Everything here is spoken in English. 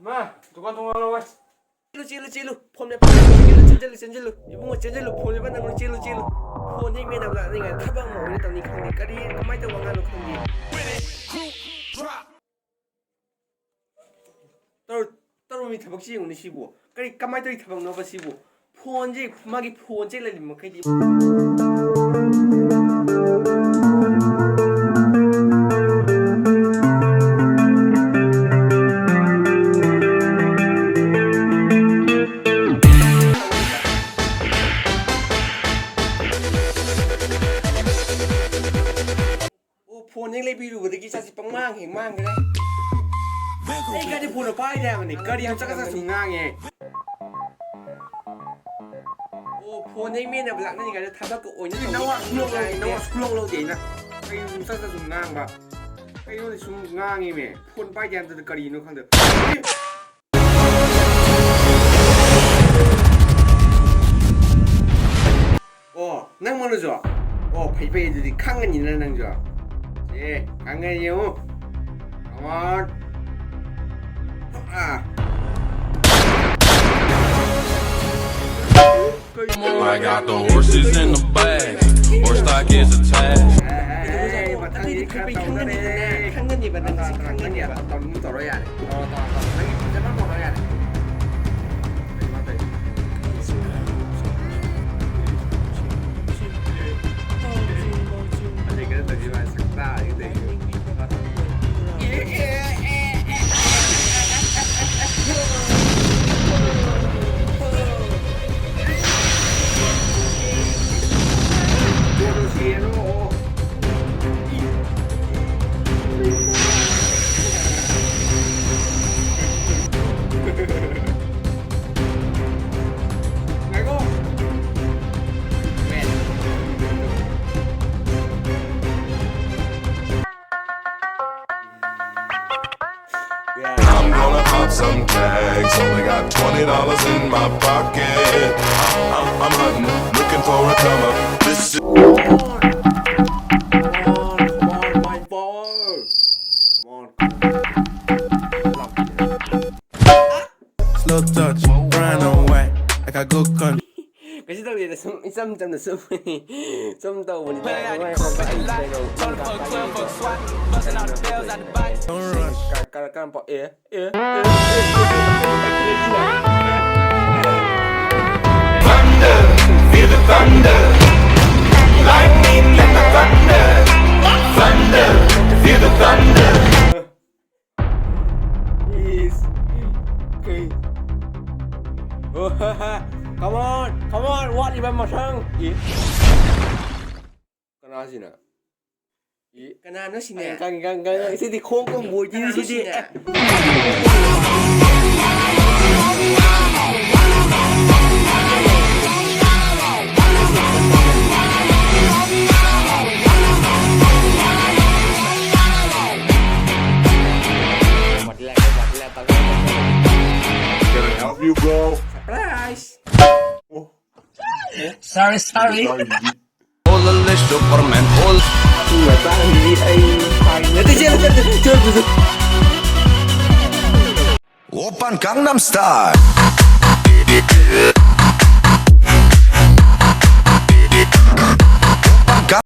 มาทุกคนทงเราไว้cilu phone ne cilu ibu ngo cilu phone ne ban ngo cilu phone ni me na la ni ga thabang mo ni tawni khang ni kari kamai ta wanga lo khang ni tar mi thabak si ng ni sibu kari kamai ta thabang no ba sibu phone ji magi phone je la lim khai di phone yang lebih dulu lagi saya pemang hemang kan kau di phone apa ini mana kau di yang cakap saya sungang ye phone yang mana belakang ni kau tabak ke onya nawa sulong lo deh na kayu saya sungang ba kayu ni sungang ye me phone apa yang tu kari no khang de nang mana jo pai jadi kangen ni nang jo kangen you come on I got the horses in the bag, horse stock is attached. kangen ni benar sih kangen ya tahun mu toro ya lagi jangan mau ya I'm gonna pop some tags, only got $20 in my pocket. I'm hunting, looking for a come up. This is come on my boy come on Slow touch, brown and white, like a good country. cái gì là xâm trong là xâm tàu mình phải không phải anh đây đâu cả bỏ thunder, feel the thunder, lightning and the thunder, thunder, feel the thunder. Come on, what even mà sang? Cái nào gì nè? Cái nào nó gì nè? Cái gì thì không có mùi gì gì nè? Can I help you, bro? Surprise! Sorry. All a little Superman, all. Người ta nghĩ anh phải người ta chưa Open Gangnam Style.